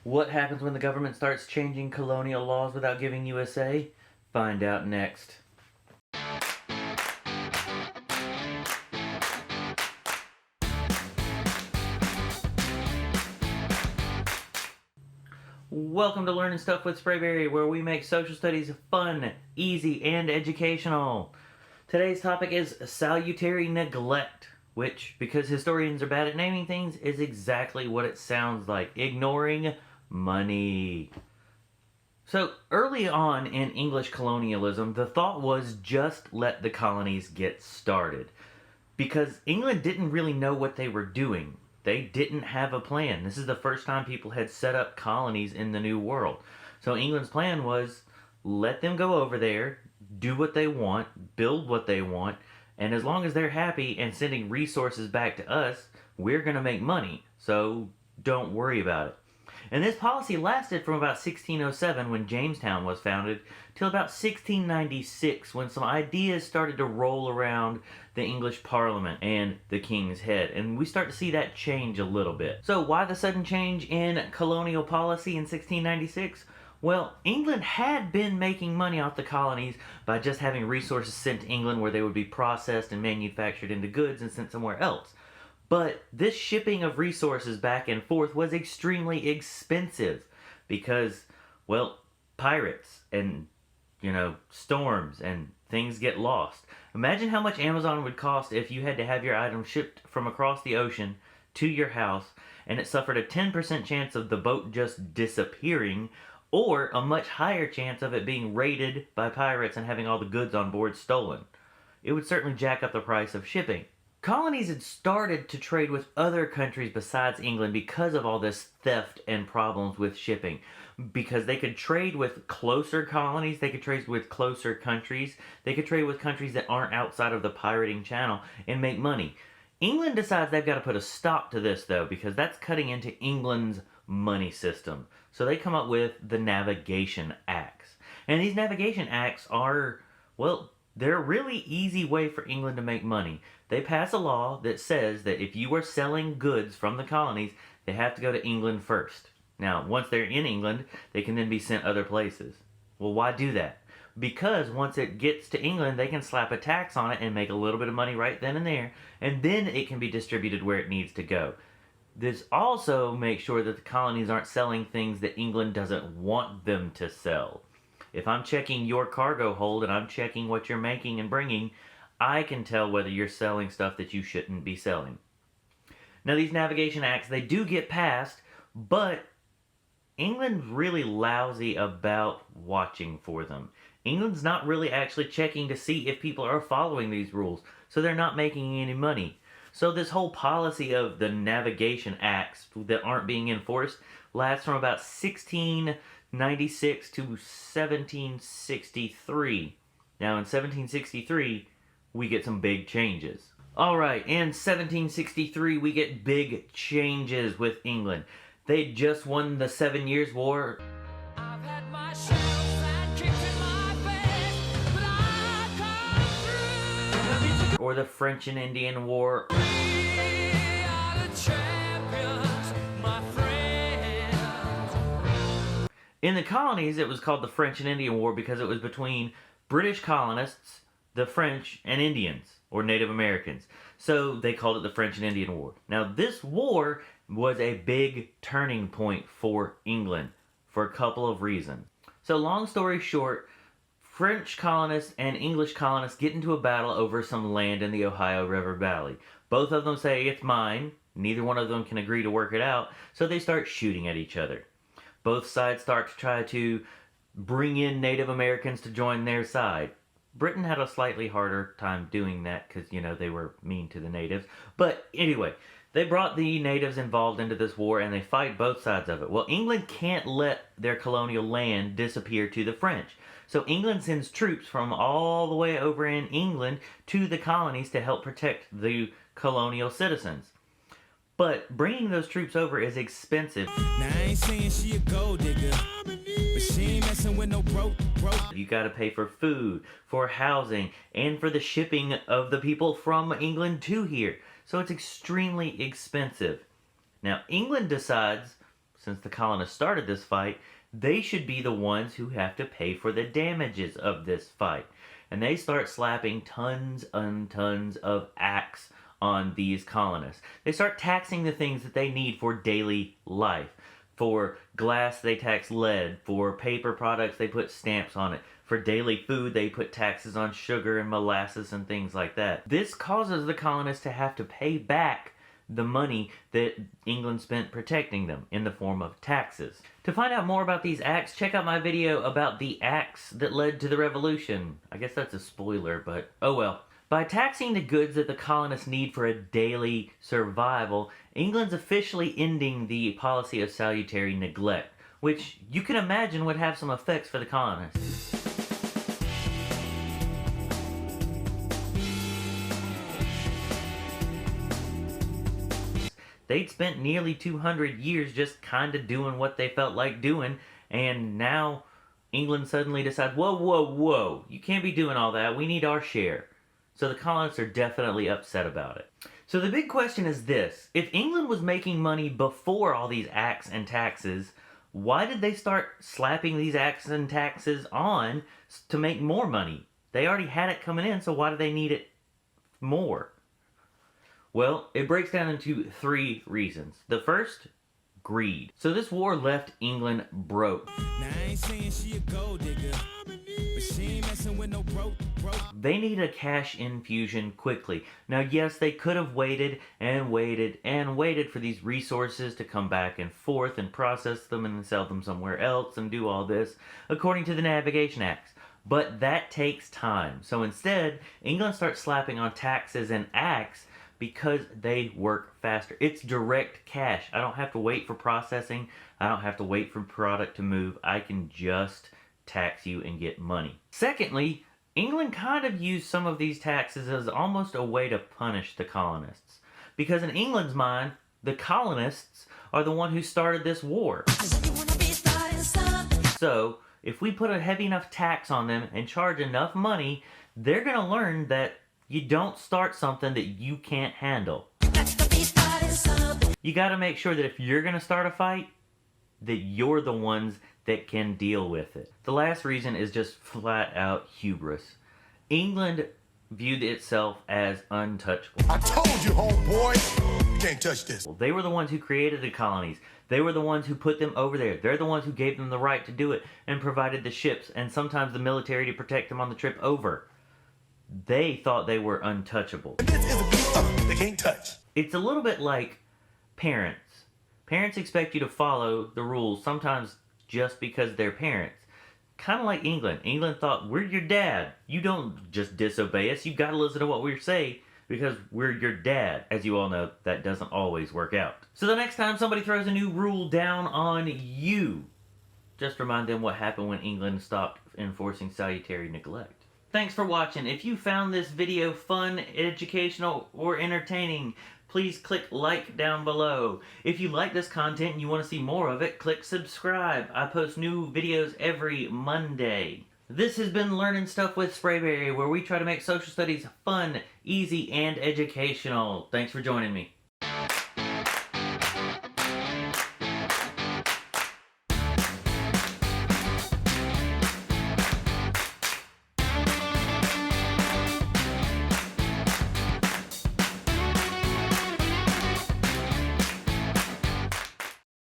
What happens when the government starts changing colonial laws without giving you a say? Find out next. Welcome to Learning Stuff with Sprayberry, where we make social studies fun, easy, and educational. Today's topic is salutary neglect, which, because historians are bad at naming things, is exactly what it sounds like: ignoring money. So, early on in English colonialism, the thought was just let the colonies get started. Because England didn't really know what they were doing. They didn't have a plan. This is the first time people had set up colonies in the New World. So England's plan was let them go over there, do what they want, build what they want, and as long as they're happy and sending resources back to us, we're going to make money. So don't worry about it. And this policy lasted from about 1607, when Jamestown was founded, till about 1696, when some ideas started to roll around the English Parliament and the King's head. And we start to see that change a little bit. So why the sudden change in colonial policy in 1696? Well, England had been making money off the colonies by just having resources sent to England where they would be processed and manufactured into goods and sent somewhere else. But this shipping of resources back and forth was extremely expensive because, well, pirates and, storms and things get lost. Imagine how much Amazon would cost if you had to have your items shipped from across the ocean to your house and it suffered a 10% chance of the boat just disappearing, or a much higher chance of it being raided by pirates and having all the goods on board stolen. It would certainly jack up the price of shipping. Colonies had started to trade with other countries besides England because of all this theft and problems with shipping. Because they could trade with closer colonies, they could trade with closer countries, they could trade with countries that aren't outside of the pirating channel and make money. England decides they've got to put a stop to this, though, because that's cutting into England's money system. So they come up with the Navigation Acts. And these Navigation Acts are, well, they're a really easy way for England to make money. They pass a law that says that if you are selling goods from the colonies, they have to go to England first. Now, once they're in England, they can then be sent other places. Well, why do that? Because once it gets to England, they can slap a tax on it and make a little bit of money right then and there, and then it can be distributed where it needs to go. This also makes sure that the colonies aren't selling things that England doesn't want them to sell. If I'm checking your cargo hold and I'm checking what you're making and bringing, I can tell whether you're selling stuff that you shouldn't be selling. Now, these Navigation Acts, they do get passed, but England's really lousy about watching for them. England's not really actually checking to see if people are following these rules, so they're not making any money. So this whole policy of the Navigation Acts that aren't being enforced lasts from about 1696 to 1763. Now, in 1763, we get some big changes. Alright, in 1763, we get big changes with England. They just won the 7 Years' War. I've had my shells and kicked in my face, but I come through. Or the French and Indian War. We are the champions, my friends. In the colonies, it was called the French and Indian War because it was between British colonists, the French, and Indians, or Native Americans. So they called it the French and Indian War. Now, this war was a big turning point for England for a couple of reasons. So long story short, French colonists and English colonists get into a battle over some land in the Ohio River Valley. Both of them say it's mine. Neither one of them can agree to work it out, so they start shooting at each other. Both sides start to try to bring in Native Americans to join their side. Britain had a slightly harder time doing that because, they were mean to the natives. But anyway, they brought the natives involved into this war and they fight both sides of it. Well, England can't let their colonial land disappear to the French. So England sends troops from all the way over in England to the colonies to help protect the colonial citizens. But bringing those troops over is expensive. Now, I ain't saying she a gold digger, but she ain't messing with no broke. You gotta pay for food, for housing, and for the shipping of the people from England to here. So it's extremely expensive. Now, England decides since the colonists started this fight, they should be the ones who have to pay for the damages of this fight. And they start slapping tons and tons of acts on these colonists. They start taxing the things that they need for daily life. For glass, they tax lead. For paper products, they put stamps on it. For daily food, they put taxes on sugar and molasses and things like that. This causes the colonists to have to pay back the money that England spent protecting them in the form of taxes. To find out more about these acts, check out my video about the acts that led to the revolution. I guess that's a spoiler, but oh well. By taxing the goods that the colonists need for a daily survival, England's officially ending the policy of salutary neglect, which you can imagine would have some effects for the colonists. They'd spent nearly 200 years just kind of doing what they felt like doing, and now England suddenly decides, whoa, whoa, whoa, you can't be doing all that, we need our share. So the colonists are definitely upset about it. So the big question is this: if England was making money before all these acts and taxes, why did they start slapping these acts and taxes on to make more money? They already had it coming in, so why do they need it more? Well, it breaks down into 3 reasons. The first, greed. So this war left England broke. Now, I ain't saying she a gold digger, but she ain't messing with no broke. They need a cash infusion quickly. Now, yes, they could have waited and waited and waited for these resources to come back and forth and process them and sell them somewhere else and do all this according to the Navigation Acts. But that takes time. So instead, England starts slapping on taxes and acts because they work faster. It's direct cash. I don't have to wait for processing. I don't have to wait for product to move. I can just tax you and get money. Secondly, England kind of used some of these taxes as almost a way to punish the colonists. Because in England's mind, the colonists are the one who started this war. So, if we put a heavy enough tax on them and charge enough money, they're going to learn that you don't start something that you can't handle. You got to make sure that if you're going to start a fight, that you're the ones that can deal with it. The last reason is just flat out hubris. England viewed itself as untouchable. I told you, homeboy, you can't touch this. They were the ones who created the colonies. They were the ones who put them over there. They're the ones who gave them the right to do it and provided the ships and sometimes the military to protect them on the trip over. They thought they were untouchable. This is a beat they can't touch. It's a little bit like parents. Parents expect you to follow the rules, sometimes just because they're parents. Kind of like England. England thought, we're your dad. You don't just disobey us. You got to listen to what we say because we're your dad. As you all know, that doesn't always work out. So the next time somebody throws a new rule down on you, just remind them what happened when England stopped enforcing salutary neglect. Thanks for watching. If you found this video fun, educational, or entertaining, please click like down below. If you like this content and you want to see more of it, click subscribe. I post new videos every Monday. This has been Learning Stuff with Sprayberry, where we try to make social studies fun, easy, and educational. Thanks for joining me.